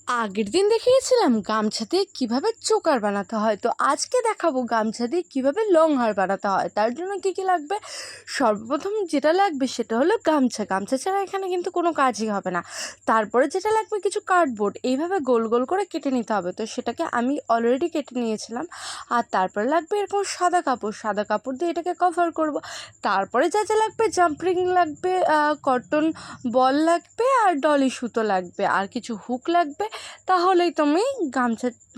আগের দিন দেখিয়েছিলাম গামছা দিয়ে কীভাবে চোকার বানাতে হয়, তো আজকে দেখাবো গামছা দিয়ে কীভাবে লং হার বানাতে হয়। তার জন্য কী কী লাগবে? সর্বপ্রথম যেটা লাগবে সেটা হলো গামছা। গামছা ছাড়া এখানে কিন্তু কোনো কাজই হবে না। তারপরে যেটা লাগবে কিছু কার্ডবোর্ড, এইভাবে গোল গোল করে কেটে নিতে হবে। তো সেটাকে আমি অলরেডি কেটে নিয়েছিলাম। আর তারপরে লাগবে এরকম সাদা কাপড়, সাদা কাপড় দিয়ে এটাকে কভার করব। তারপরে যা যা লাগবে, জাম্পরিং লাগবে, কটন বল লাগবে, আর ডলি সুতো লাগবে, আর কিছু হুক লাগবে। তাহলেই তুমি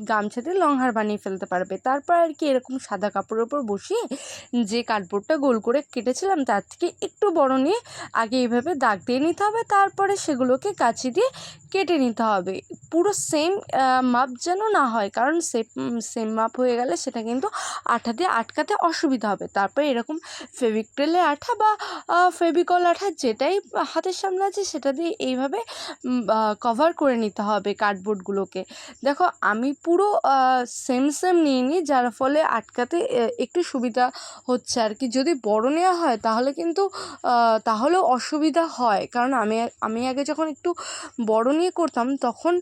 গামছা দিয়ে লং হার বানিয়ে ফেলতে পারবে। তারপর আর কি, এরকম সাদা কাপড়ের ওপর বসিয়ে যে কার্ডবোর্ডটা গোল করে কেটেছিলাম তার থেকে একটু বড় নিয়ে আগে এইভাবে দাগ দিয়ে নিতে হবে। তারপরে সেগুলোকে কাঁচি দিয়ে কেটে নিতে হবে। পুরো সেম মাপ যেন না হয়, কারণ সেম মাপ হয়ে গেলে সেটা কিন্তু আঠা দিয়ে আটকাতে অসুবিধা হবে। তারপরে এরকম ফেভিক্রিলের আঠা বা ফেভিকল আঠা যেটাই হাতের সামনে আছে সেটা দিয়ে এইভাবে কভার করে নিতে হবে কার্ডবোর্ডগুলোকে। দেখো আমি পুরো সেম নিয়ে নিই, যার ফলে আটকাতে একটু সুবিধা হচ্ছে আর কি। যদি বড় নেওয়া হয় তাহলে কিন্তু তাহলেও অসুবিধা হয়, কারণ আমি আগে যখন একটু বড় নিয়ে করতাম তখন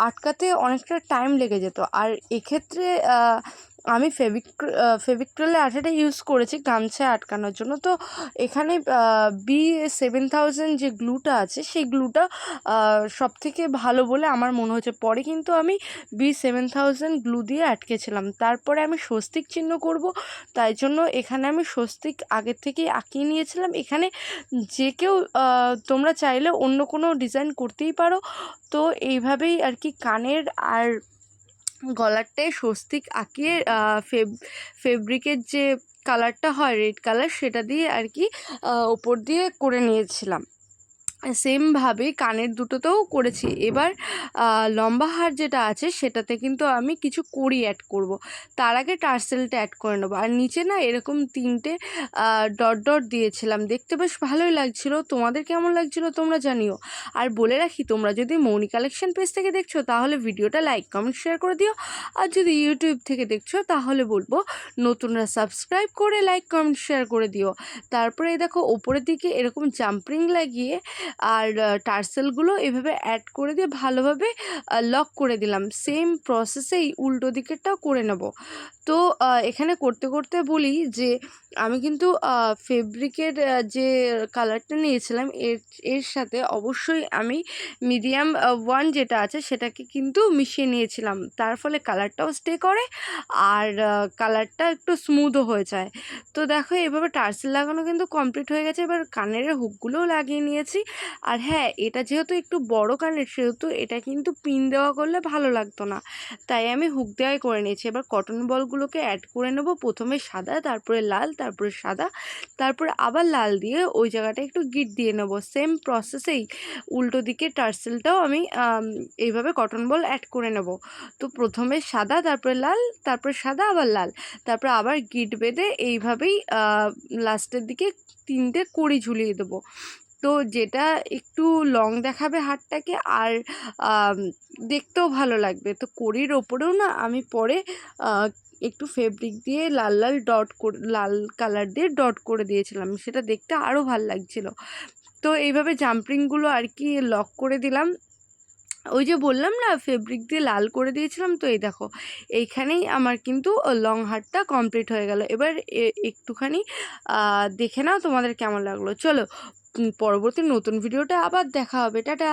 আটকাতে অনেকটা টাইম লেগে যেত। আর এক্ষেত্রে আমি ফেভিক্রিলের আঠাটা ইউজ করেছি গামছায় আটকানোর জন্য। তো এখানে B7000 যে গ্লুটা আছে সেই গ্লুটা সবথেকে ভালো বলে আমার মনে হয়েছে। পরে কিন্তু আমি B7000 গ্লু দিয়ে আটকেছিলাম। তারপরে আমি স্বস্তিক চিহ্ন করব, তাই জন্য এখানে আমি স্বস্তিক আগের থেকেই আঁকিয়ে নিয়েছিলাম। এখানে যে কেউ তোমরা চাইলে অন্য কোনো ডিজাইন করতেই পারো। তো এইভাবেই আর কি কানের আর গলারটায় স্বস্তিক আঁকিয়ে ফেব্রিকের যে কালারটা হয় রেড কালার, সেটা দিয়ে আর কি ওপর দিয়ে করে নিয়েছিলাম। সেমভাবে কানের দুটোতেও করেছি। এবার লম্বা হার যেটা আছে সেটাতে কিন্তু আমি কিছু কড়ি অ্যাড করব। তার আগে টার্সেলটা অ্যাড করে নেবো। আর নিচে না এরকম 3টে ডট ডট দিয়েছিলাম, দেখতে বেশ ভালোই লাগছিল। তোমাদের কেমন লাগছিল তোমরা জানিও। আর বলে রাখি, তোমরা যদি মৌনি কালেকশন পেজ থেকে দেখছো তাহলে ভিডিওটা লাইক কমেন্ট শেয়ার করে দিও। আর যদি ইউটিউব থেকে দেখছো তাহলে বলবো নতুনরা সাবস্ক্রাইব করে লাইক কমেন্ট শেয়ার করে দিও। তারপরে দেখো ওপরের দিকে এরকম জাম্পরিং লাগিয়ে আর টার্সেলগুলো এভাবে অ্যাড করে দিয়ে ভালোভাবে লক করে দিলাম। সেম প্রসেসেই উল্টো দিকেরটাও করে নেব। তো এখানে করতে করতে বলি যে আমি কিন্তু ফেব্রিকের যে কালারটা নিয়েছিলাম এর সাথে অবশ্যই আমি মিডিয়াম 1 যেটা আছে সেটাকে কিন্তু মিশিয়ে নিয়েছিলাম। তার ফলে কালারটাও স্টে করে আর কালারটা একটু স্মুথও হয়ে যায়। তো দেখো এভাবে টার্সেল লাগানো কিন্তু কমপ্লিট হয়ে গেছে। এবার কানের হুকগুলোও লাগিয়ে নিয়েছি। আর হ্যাঁ, এটা যেহেতু একটু বড় কানের সেহেতু এটা কিন্তু পিন দেওয়া করলে ভালো লাগতো না, তাই আমি হুক দেওয়াই করে নিয়েছি। এবার কটন বলগুলোকে অ্যাড করে নেব। প্রথমে সাদা, তারপরে লাল, তারপরে সাদা, তারপরে আবার লাল দিয়ে ওই জায়গাটা একটু গিট দিয়ে নেব। সেম প্রসেসেই উল্টো দিকে টার্সেলটাও আমি এইভাবে কটন বল অ্যাড করে নেব। তো প্রথমে সাদা, তারপরে লাল, তারপরে সাদা, আবার লাল, তারপরে আবার গিট বেঁধে এইভাবেই লাস্টের দিকে 3টে কড়ি ঝুলিয়ে দেবো। তো যেটা একটু লং দেখাবে হারটাকে আর দেখতেও ভালো লাগবে। তো কড়ির ওপরেও না আমি পরে একটু ফেব্রিক দিয়ে লাল কালার দিয়ে ডট করে দিয়েছিলাম, সেটা দেখতে আরও ভালো লাগছিল। তো এইভাবে জাম্পরিংগুলো আর কি লক করে দিলাম। ওই যে বললাম না ফেব্রিক দিয়ে লাল করে দিয়েছিলাম। তো এই দেখো এইখানেই আমার কিন্তু লং হারটা কমপ্লিট হয়ে গেল। এবার একটুখানি দেখে নাও তোমাদের কেমন লাগলো। চলো পরবর্তী নতুন ভিডিওটা আবার দেখা হবে। টাটা।